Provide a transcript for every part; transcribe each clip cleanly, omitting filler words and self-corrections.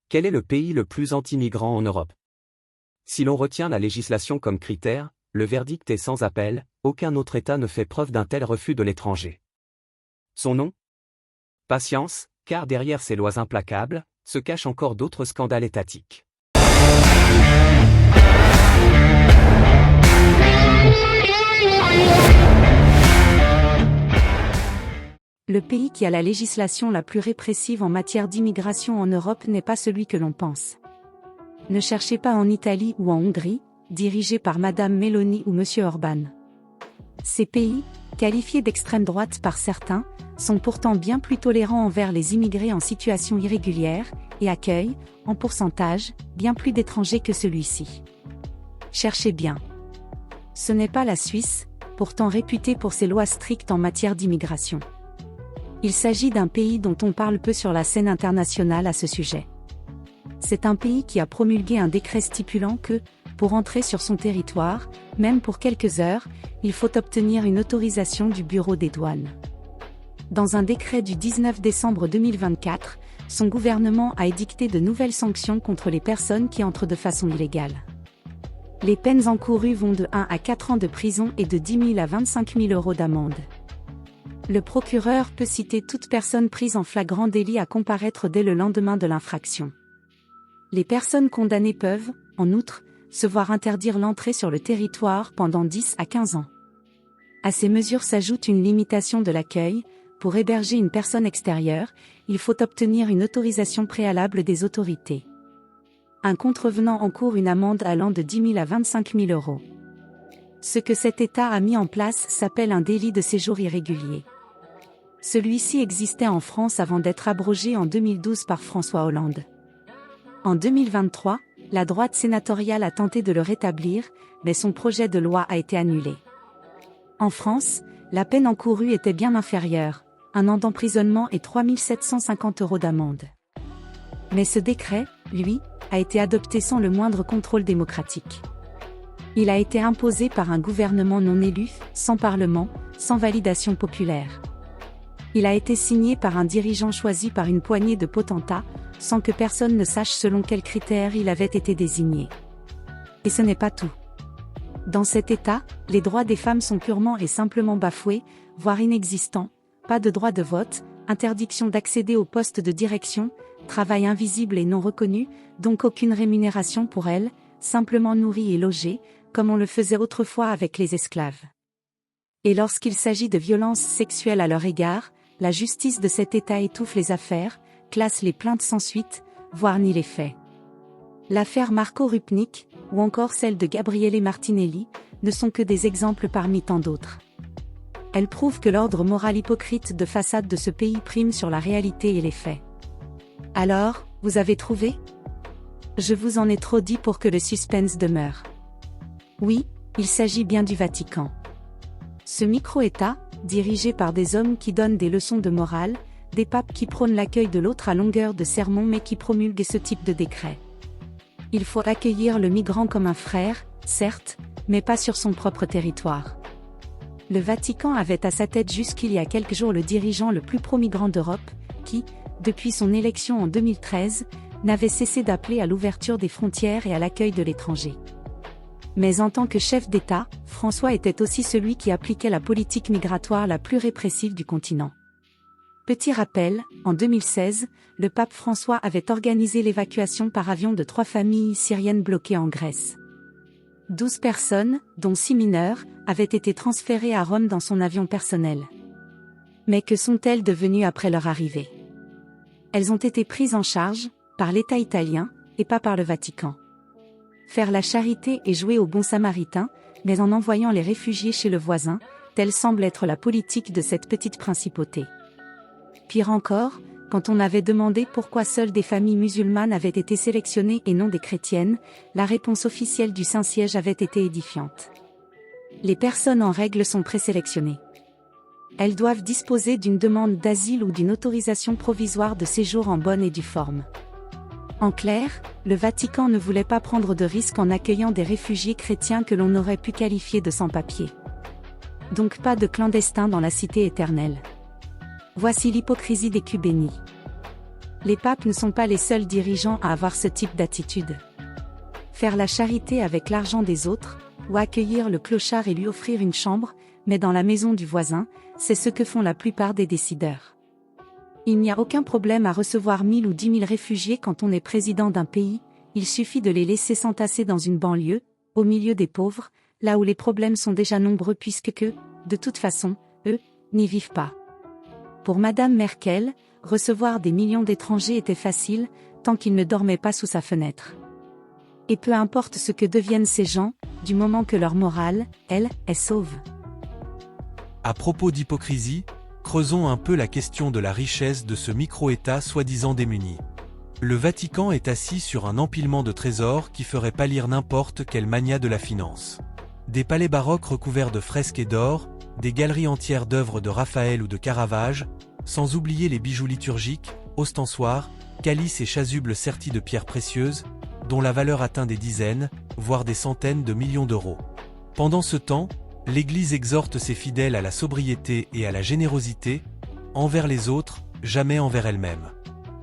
Quel est le pays le plus anti-migrant en Europe? Si l'on retient la législation comme critère, le verdict est sans appel, aucun autre État ne fait preuve d'un tel refus de l'étranger. Son nom? Patience, car derrière ces lois implacables, se cachent encore d'autres scandales étatiques. Le pays qui a la législation la plus répressive en matière d'immigration en Europe n'est pas celui que l'on pense. Ne cherchez pas en Italie ou en Hongrie, dirigés par Madame Meloni ou Monsieur Orban. Ces pays, qualifiés d'extrême droite par certains, sont pourtant bien plus tolérants envers les immigrés en situation irrégulière, et accueillent, en pourcentage, bien plus d'étrangers que celui-ci. Cherchez bien. Ce n'est pas la Suisse, pourtant réputée pour ses lois strictes en matière d'immigration. Il s'agit d'un pays dont on parle peu sur la scène internationale à ce sujet. C'est un pays qui a promulgué un décret stipulant que, pour entrer sur son territoire, même pour quelques heures, il faut obtenir une autorisation du Bureau des douanes. Dans un décret du 19 décembre 2024, son gouvernement a édicté de nouvelles sanctions contre les personnes qui entrent de façon illégale. Les peines encourues vont de 1 à 4 ans de prison et de 10 000 à 25 000 euros d'amende. Le procureur peut citer toute personne prise en flagrant délit à comparaître dès le lendemain de l'infraction. Les personnes condamnées peuvent, en outre, se voir interdire l'entrée sur le territoire pendant 10 à 15 ans. À ces mesures s'ajoute une limitation de l'accueil. Pour héberger une personne extérieure, il faut obtenir une autorisation préalable des autorités. Un contrevenant encourt une amende allant de 10 000 à 25 000 euros. Ce que cet État a mis en place s'appelle un délit de séjour irrégulier. Celui-ci existait en France avant d'être abrogé en 2012 par François Hollande. En 2023, la droite sénatoriale a tenté de le rétablir, mais son projet de loi a été annulé. En France, la peine encourue était bien inférieure, 1 an d'emprisonnement et 3 750 euros d'amende. Mais ce décret, lui, a été adopté sans le moindre contrôle démocratique. Il a été imposé par un gouvernement non élu, sans parlement, sans validation populaire. Il a été signé par un dirigeant choisi par une poignée de potentats, sans que personne ne sache selon quels critères il avait été désigné. Et ce n'est pas tout. Dans cet État, les droits des femmes sont purement et simplement bafoués, voire inexistants, pas de droit de vote, interdiction d'accéder aux postes de direction, travail invisible et non reconnu, donc aucune rémunération pour elles, simplement nourries et logées, comme on le faisait autrefois avec les esclaves. Et lorsqu'il s'agit de violences sexuelles à leur égard, la justice de cet État étouffe les affaires, classe les plaintes sans suite, voire nie les faits. L'affaire Marco Rupnik, ou encore celle de Gabriele Martinelli, ne sont que des exemples parmi tant d'autres. Elles prouvent que l'ordre moral hypocrite de façade de ce pays prime sur la réalité et les faits. Alors, vous avez trouvé? Je vous en ai trop dit pour que le suspense demeure. Oui, il s'agit bien du Vatican. Ce micro-État, dirigé par des hommes qui donnent des leçons de morale, des papes qui prônent l'accueil de l'autre à longueur de sermons mais qui promulguent ce type de décret. Il faut accueillir le migrant comme un frère, certes, mais pas sur son propre territoire. Le Vatican avait à sa tête jusqu'il y a quelques jours le dirigeant le plus pro-migrant d'Europe, qui, depuis son élection en 2013, n'avait cessé d'appeler à l'ouverture des frontières et à l'accueil de l'étranger. Mais en tant que chef d'État, François était aussi celui qui appliquait la politique migratoire la plus répressive du continent. Petit rappel, en 2016, le pape François avait organisé l'évacuation par avion de 3 familles syriennes bloquées en Grèce. 12 personnes, dont 6 mineurs, avaient été transférées à Rome dans son avion personnel. Mais que sont-elles devenues après leur arrivée? Elles ont été prises en charge, par l'État italien, et pas par le Vatican. Faire la charité et jouer au bon samaritain, mais en envoyant les réfugiés chez le voisin, telle semble être la politique de cette petite principauté. Pire encore, quand on avait demandé pourquoi seules des familles musulmanes avaient été sélectionnées et non des chrétiennes, la réponse officielle du Saint-Siège avait été édifiante. Les personnes en règle sont présélectionnées. Elles doivent disposer d'une demande d'asile ou d'une autorisation provisoire de séjour en bonne et due forme. En clair, le Vatican ne voulait pas prendre de risques en accueillant des réfugiés chrétiens que l'on aurait pu qualifier de sans-papiers. Donc pas de clandestins dans la cité éternelle. Voici l'hypocrisie des cubénis. Les papes ne sont pas les seuls dirigeants à avoir ce type d'attitude. Faire la charité avec l'argent des autres, ou accueillir le clochard et lui offrir une chambre, mais dans la maison du voisin, c'est ce que font la plupart des décideurs. Il n'y a aucun problème à recevoir 1000 ou 10 000 réfugiés quand on est président d'un pays, il suffit de les laisser s'entasser dans une banlieue, au milieu des pauvres, là où les problèmes sont déjà nombreux puisque, de toute façon, eux, n'y vivent pas. Pour Madame Merkel, recevoir des millions d'étrangers était facile, tant qu'ils ne dormaient pas sous sa fenêtre. Et peu importe ce que deviennent ces gens, du moment que leur morale, elle, est sauve. À propos d'hypocrisie, creusons un peu la question de la richesse de ce micro-État soi-disant démuni. Le Vatican est assis sur un empilement de trésors qui ferait pâlir n'importe quel magnat de la finance. Des palais baroques recouverts de fresques et d'or, des galeries entières d'œuvres de Raphaël ou de Caravage, sans oublier les bijoux liturgiques, ostensoirs, calices et chasubles sertis de pierres précieuses, dont la valeur atteint des dizaines, voire des centaines de millions d'euros. Pendant ce temps, l'Église exhorte ses fidèles à la sobriété et à la générosité, envers les autres, jamais envers elle-même.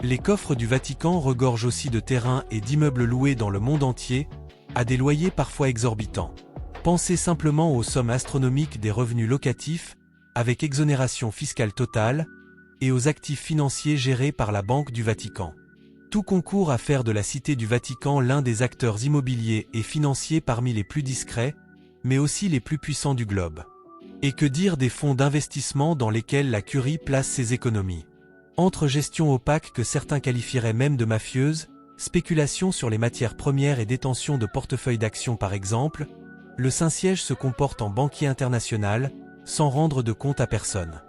Les coffres du Vatican regorgent aussi de terrains et d'immeubles loués dans le monde entier, à des loyers parfois exorbitants. Pensez simplement aux sommes astronomiques des revenus locatifs, avec exonération fiscale totale, et aux actifs financiers gérés par la Banque du Vatican. Tout concourt à faire de la Cité du Vatican l'un des acteurs immobiliers et financiers parmi les plus discrets, mais aussi les plus puissants du globe. Et que dire des fonds d'investissement dans lesquels la Curie place ses économies? Entre gestion opaque que certains qualifieraient même de mafieuse, spéculation sur les matières premières et détention de portefeuilles d'actions par exemple, le Saint-Siège se comporte en banquier international, sans rendre de compte à personne.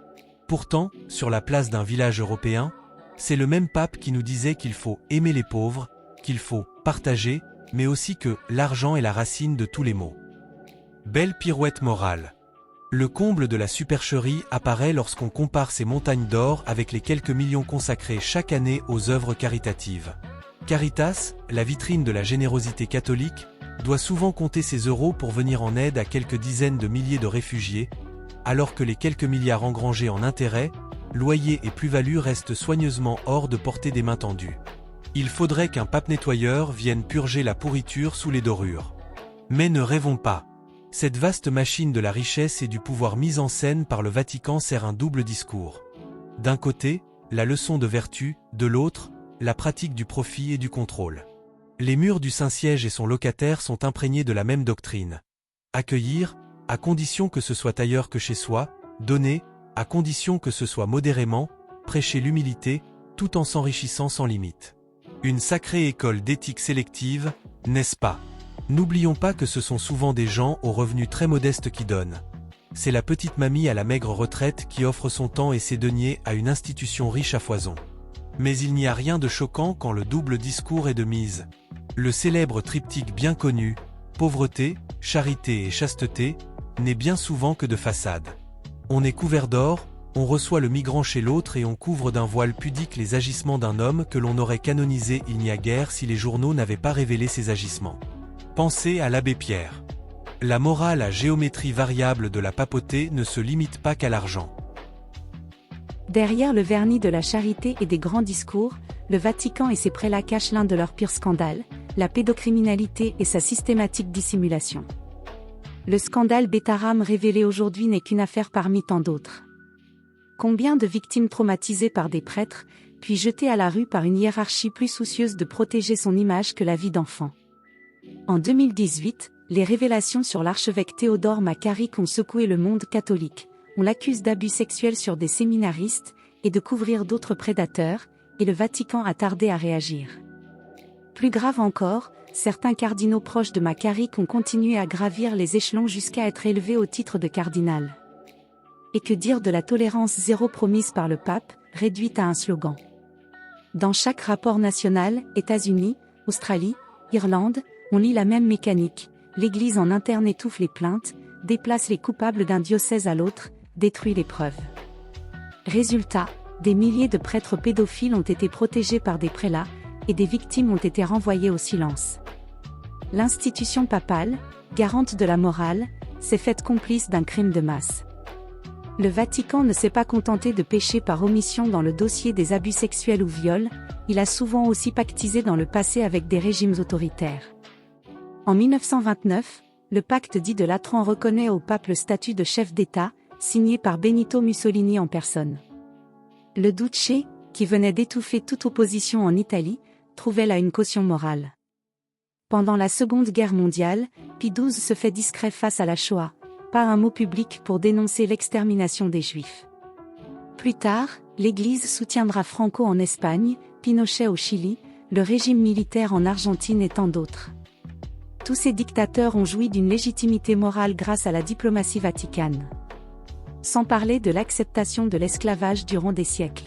Pourtant, sur la place d'un village européen, c'est le même pape qui nous disait qu'il faut aimer les pauvres, qu'il faut partager, mais aussi que l'argent est la racine de tous les maux. Belle pirouette morale. Le comble de la supercherie apparaît lorsqu'on compare ces montagnes d'or avec les quelques millions consacrés chaque année aux œuvres caritatives. Caritas, la vitrine de la générosité catholique, doit souvent compter ses euros pour venir en aide à quelques dizaines de milliers de réfugiés, alors que les quelques milliards engrangés en intérêts, loyers et plus-values restent soigneusement hors de portée des mains tendues. Il faudrait qu'un pape nettoyeur vienne purger la pourriture sous les dorures. Mais ne rêvons pas. Cette vaste machine de la richesse et du pouvoir mise en scène par le Vatican sert un double discours. D'un côté, la leçon de vertu, de l'autre, la pratique du profit et du contrôle. Les murs du Saint-Siège et son locataire sont imprégnés de la même doctrine. Accueillir, à condition que ce soit ailleurs que chez soi, donner, à condition que ce soit modérément, prêcher l'humilité, tout en s'enrichissant sans limite. Une sacrée école d'éthique sélective, n'est-ce pas? N'oublions pas que ce sont souvent des gens aux revenus très modestes qui donnent. C'est la petite mamie à la maigre retraite qui offre son temps et ses deniers à une institution riche à foison. Mais il n'y a rien de choquant quand le double discours est de mise. Le célèbre triptyque bien connu, pauvreté, charité et chasteté, n'est bien souvent que de façade. On est couvert d'or, on reçoit le migrant chez l'autre et on couvre d'un voile pudique les agissements d'un homme que l'on aurait canonisé il n'y a guère si les journaux n'avaient pas révélé ses agissements. Pensez à l'abbé Pierre. La morale à géométrie variable de la papauté ne se limite pas qu'à l'argent. Derrière le vernis de la charité et des grands discours, le Vatican et ses prélats cachent l'un de leurs pires scandales, la pédocriminalité et sa systématique dissimulation. Le scandale Betaram révélé aujourd'hui n'est qu'une affaire parmi tant d'autres. Combien de victimes traumatisées par des prêtres, puis jetées à la rue par une hiérarchie plus soucieuse de protéger son image que la vie d'enfant. En 2018, les révélations sur l'archevêque Théodore Macaric ont secoué le monde catholique. On l'accuse d'abus sexuels sur des séminaristes et de couvrir d'autres prédateurs, et le Vatican a tardé à réagir. Plus grave encore, certains cardinaux proches de Macaric ont continué à gravir les échelons jusqu'à être élevés au titre de cardinal. Et que dire de la tolérance zéro promise par le pape, réduite à un slogan. Dans chaque rapport national, États-Unis, Australie, Irlande, on lit la même mécanique. L'Église en interne étouffe les plaintes, déplace les coupables d'un diocèse à l'autre, détruit les preuves. Résultat, des milliers de prêtres pédophiles ont été protégés par des prélats, et des victimes ont été renvoyées au silence. L'institution papale, garante de la morale, s'est faite complice d'un crime de masse. Le Vatican ne s'est pas contenté de pécher par omission dans le dossier des abus sexuels ou viols, il a souvent aussi pactisé dans le passé avec des régimes autoritaires. En 1929, le pacte dit de Latran reconnaît au pape le statut de chef d'État, signé par Benito Mussolini en personne. Le Duce, qui venait d'étouffer toute opposition en Italie, trouvait là une caution morale. Pendant la Seconde Guerre mondiale, Pie XII se fait discret face à la Shoah, pas un mot public pour dénoncer l'extermination des Juifs. Plus tard, l'Église soutiendra Franco en Espagne, Pinochet au Chili, le régime militaire en Argentine et tant d'autres. Tous ces dictateurs ont joui d'une légitimité morale grâce à la diplomatie vaticane. Sans parler de l'acceptation de l'esclavage durant des siècles.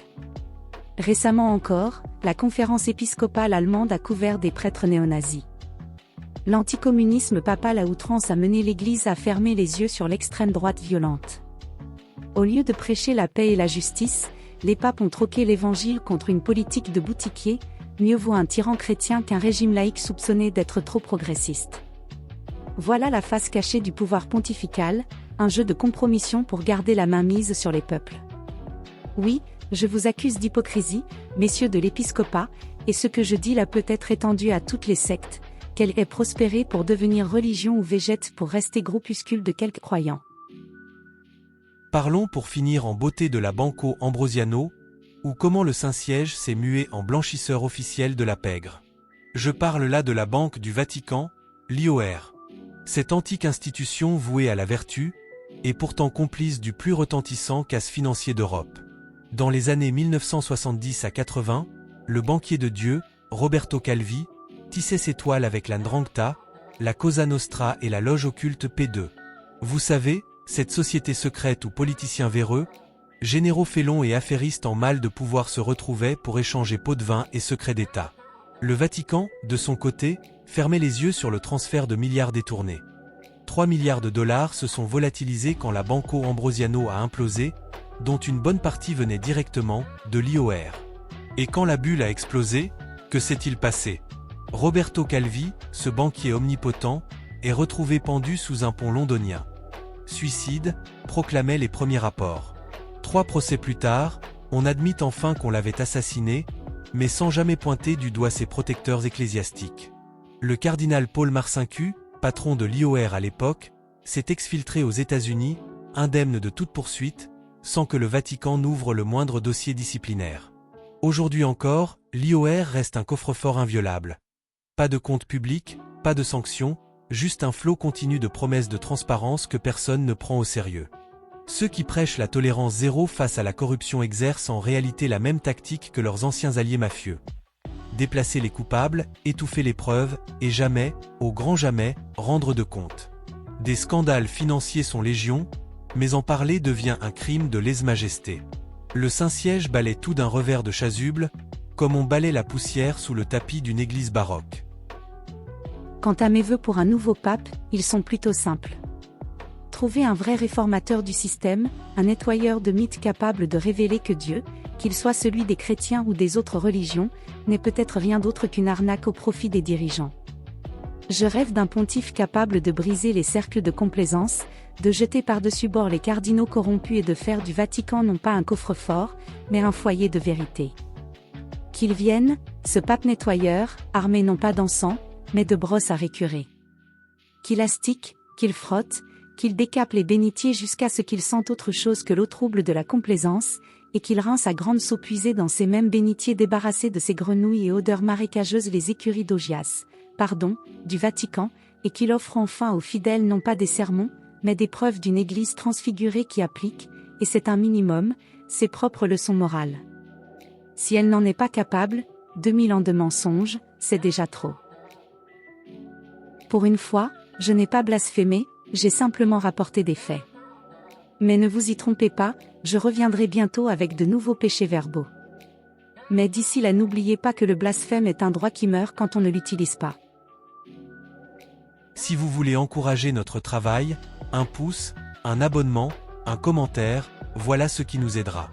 Récemment encore, la conférence épiscopale allemande a couvert des prêtres néo-nazis. L'anticommunisme papal à outrance a mené l'Église à fermer les yeux sur l'extrême droite violente. Au lieu de prêcher la paix et la justice, les papes ont troqué l'Évangile contre une politique de boutiquier, mieux vaut un tyran chrétien qu'un régime laïque soupçonné d'être trop progressiste. Voilà la face cachée du pouvoir pontifical, un jeu de compromission pour garder la main mise sur les peuples. Oui, je vous accuse d'hypocrisie, messieurs de l'épiscopat, et ce que je dis là peut être étendu à toutes les sectes, qu'elle ait prospéré pour devenir religion ou végète pour rester groupuscule de quelques croyants. Parlons pour finir en beauté de la Banco Ambrosiano, ou comment le Saint-Siège s'est mué en blanchisseur officiel de la pègre. Je parle là de la Banque du Vatican, l'IOR. Cette antique institution vouée à la vertu, est pourtant complice du plus retentissant casse financier d'Europe. Dans les années 1970 à 80, le banquier de Dieu, Roberto Calvi, tissait ses toiles avec la 'Ndrangheta, la Cosa Nostra et la loge occulte P2. Vous savez, cette société secrète où politiciens véreux, généraux félons et affairistes en mal de pouvoir se retrouvaient pour échanger pots de vin et secrets d'État. Le Vatican, de son côté, fermait les yeux sur le transfert de milliards détournés. 3 milliards de dollars se sont volatilisés quand la Banco Ambrosiano a implosé, dont une bonne partie venait directement de l'IOR. Et quand la bulle a explosé, que s'est-il passé? Roberto Calvi, ce banquier omnipotent, est retrouvé pendu sous un pont londonien. Suicide, proclamaient les premiers rapports. 3 procès plus tard, on admit enfin qu'on l'avait assassiné, mais sans jamais pointer du doigt ses protecteurs ecclésiastiques. Le cardinal Paul Marcinkus, patron de l'IOR à l'époque, s'est exfiltré aux États-Unis, indemne de toute poursuite, sans que le Vatican n'ouvre le moindre dossier disciplinaire. Aujourd'hui encore, l'IOR reste un coffre-fort inviolable. Pas de compte public, pas de sanctions, juste un flot continu de promesses de transparence que personne ne prend au sérieux. Ceux qui prêchent la tolérance zéro face à la corruption exercent en réalité la même tactique que leurs anciens alliés mafieux. Déplacer les coupables, étouffer les preuves, et jamais, au grand jamais, rendre de compte. Des scandales financiers sont légion, mais en parler devient un crime de lèse-majesté. Le Saint-Siège balaie tout d'un revers de chasuble, comme on balaie la poussière sous le tapis d'une église baroque. Quant à mes vœux pour un nouveau pape, ils sont plutôt simples. Trouver un vrai réformateur du système, un nettoyeur de mythes capable de révéler que Dieu, qu'il soit celui des chrétiens ou des autres religions, n'est peut-être rien d'autre qu'une arnaque au profit des dirigeants. Je rêve d'un pontife capable de briser les cercles de complaisance, de jeter par-dessus bord les cardinaux corrompus et de faire du Vatican non pas un coffre-fort, mais un foyer de vérité. Qu'il vienne, ce pape nettoyeur, armé non pas d'encens, mais de brosses à récurer. Qu'il astique, qu'il frotte, qu'il décape les bénitiers jusqu'à ce qu'ils sentent autre chose que l'eau trouble de la complaisance, et qu'il rince à grandes seaux puisées dans ces mêmes bénitiers débarrassés de ces grenouilles et odeurs marécageuses les écuries d'Augias, du Vatican, et qu'il offre enfin aux fidèles non pas des sermons, mais des preuves d'une église transfigurée qui applique, et c'est un minimum, ses propres leçons morales. Si elle n'en est pas capable, 2000 ans de mensonges, c'est déjà trop. Pour une fois, je n'ai pas blasphémé, j'ai simplement rapporté des faits. Mais ne vous y trompez pas, je reviendrai bientôt avec de nouveaux péchés verbaux. Mais d'ici là n'oubliez pas que le blasphème est un droit qui meurt quand on ne l'utilise pas. Si vous voulez encourager notre travail, un pouce, un abonnement, un commentaire, voilà ce qui nous aidera.